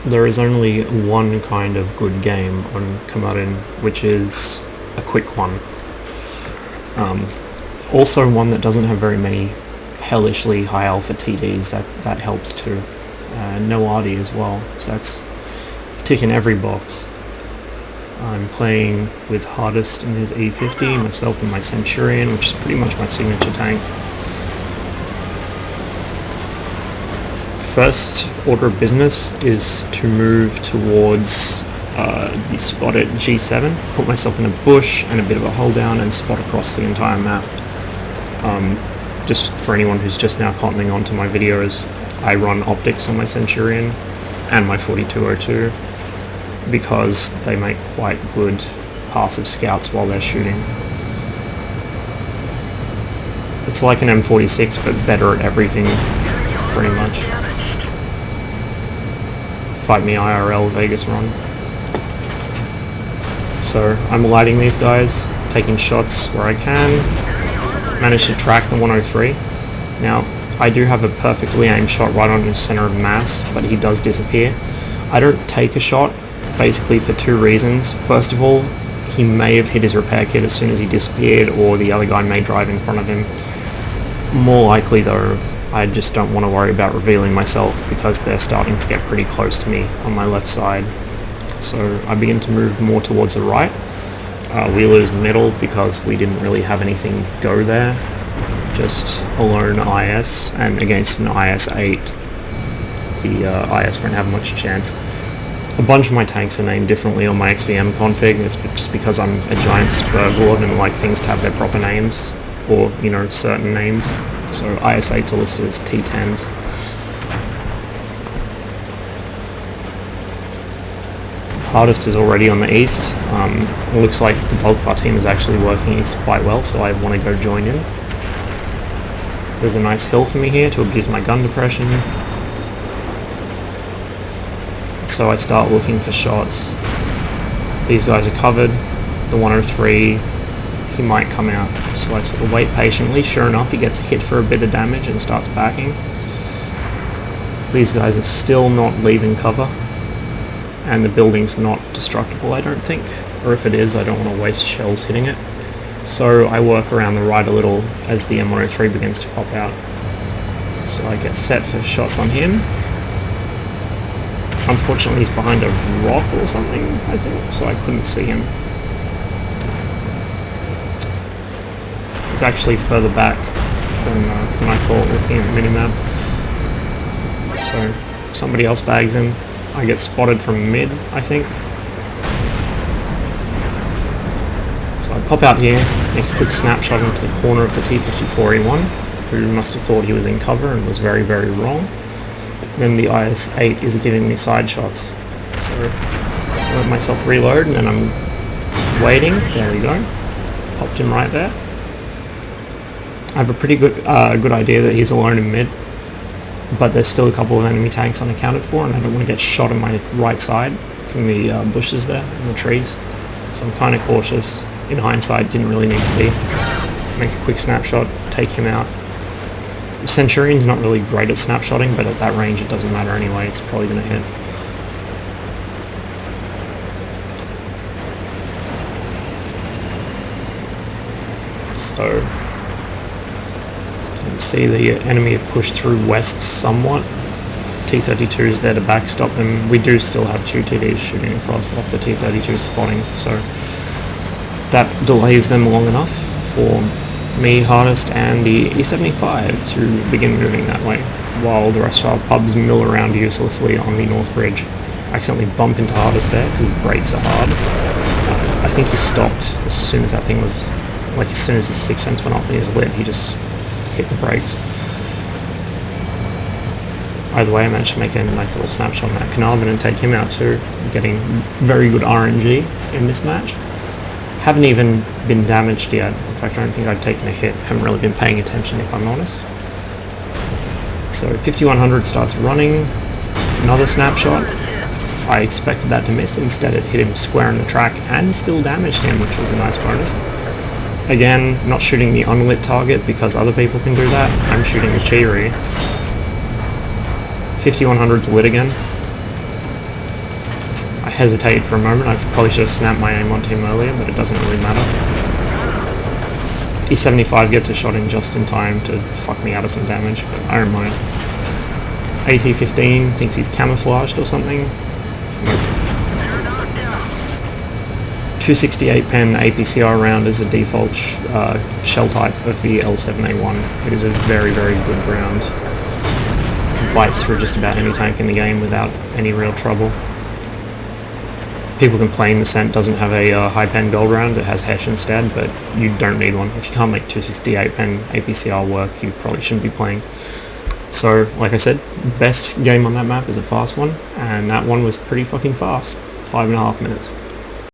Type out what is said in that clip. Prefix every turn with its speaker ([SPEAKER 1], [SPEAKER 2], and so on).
[SPEAKER 1] There is only one kind of good game on Komarin, which is a quick one. Also one that doesn't have very many hellishly high alpha TDs, that helps too. No RD as well, so that's ticking every box. I'm playing with Hardest in his E50, myself and my Centurion, which is pretty much my signature tank. First order of business is to move towards the spot at G7, put myself in a bush and a bit of a hold down and spot across the entire map. Just for anyone who's just now cottoning onto my videos, I run optics on my Centurion and my 4202 because they make quite good passive scouts while they're shooting. It's like an M46 but better at everything, pretty much. Fight me IRL Vegas run. So I'm lighting these guys, taking shots where I can. Managed to track the 103. Now I do have a perfectly aimed shot right on the center of mass, but he does disappear. I don't take a shot basically for two reasons. First of all, he may have hit his repair kit as soon as he disappeared, or the other guy may drive in front of him. More likely though, I just don't want to worry about revealing myself because they're starting to get pretty close to me on my left side. So I begin to move more towards the right. We lose middle because we didn't really have anything go there. Just a lone IS, and against an IS-8, the IS won't have much chance. A bunch of my tanks are named differently on my XVM config. It's just because I'm a giant spurglord and like things to have their proper names, or, you know, certain names. So IS-8s are listed as T10s. Hardest is already on the east. It looks like the bulk of our team is actually working east quite well, so I want to go join in. There's a nice hill for me here to abuse my gun depression. So I start looking for shots. These guys are covered. The 103, he might come out. So I sort of wait patiently. Sure enough, he gets hit for a bit of damage and starts backing. These guys are still not leaving cover. And the building's not destructible, I don't think. Or if it is, I don't want to waste shells hitting it. So I work around the right a little as the M103 begins to pop out. So I get set for shots on him. Unfortunately, he's behind a rock or something, I think, so I couldn't see him. He's actually further back than I thought looking at the minimap. So somebody else bags him. I get spotted from mid, I think. So I pop out here, make a quick snapshot into the corner of the T-54E1, who must have thought he was in cover and was very, very wrong. Then the IS-8 is giving me side shots. So I let myself reload and then I'm waiting. There we go. Popped him right there. I have a pretty good idea that he's alone in mid, but there's still a couple of enemy tanks unaccounted for, and I don't want to get shot on my right side from the bushes there and the trees. So I'm kind of cautious. In hindsight, didn't really need to be. Make a quick snapshot, take him out. Centurion's not really great at snapshotting, but at that range it doesn't matter anyway, it's probably going to hit. So, you can see the enemy have pushed through west somewhat. T-32 is there to backstop them. We do still have two TDs shooting across off the T-32 spotting, so that delays them long enough for me, Hardest, and the E75 to begin moving that way, while the rest of our pubs mill around uselessly on the North Bridge. I accidentally bump into Hardest there because brakes are hard. I think he stopped as soon as that thing was, like as soon as the 6 cents went off and he was lit, he just hit the brakes. Either way, I managed to make a nice little snapshot on that Komarin and take him out too, getting very good RNG in this match. Haven't even been damaged yet. In fact, I don't think I've taken a hit. Haven't really been paying attention, if I'm honest. So 5100 starts running. Another snapshot. I expected that to miss. Instead, it hit him square in the track and still damaged him, which was a nice bonus. Again, not shooting the unlit target because other people can do that. I'm shooting the Cheery. 5100's lit again. I hesitated for a moment. I probably should have snapped my aim onto him earlier, but it doesn't really matter. E75 gets a shot in just in time to fuck me out of some damage, but I don't mind. AT-15 thinks he's camouflaged or something. Nope. 268 pen APCR round is a default shell type of the L7A1. It is a very, very good round. It bites through just about any tank in the game without any real trouble. People complain the Cent doesn't have a high pen gold round, it has Hesh instead, but you don't need one. If you can't make 268 pen APCR work, you probably shouldn't be playing. So, like I said, best game on that map is a fast one, and that one was pretty fucking fast. 5.5 minutes.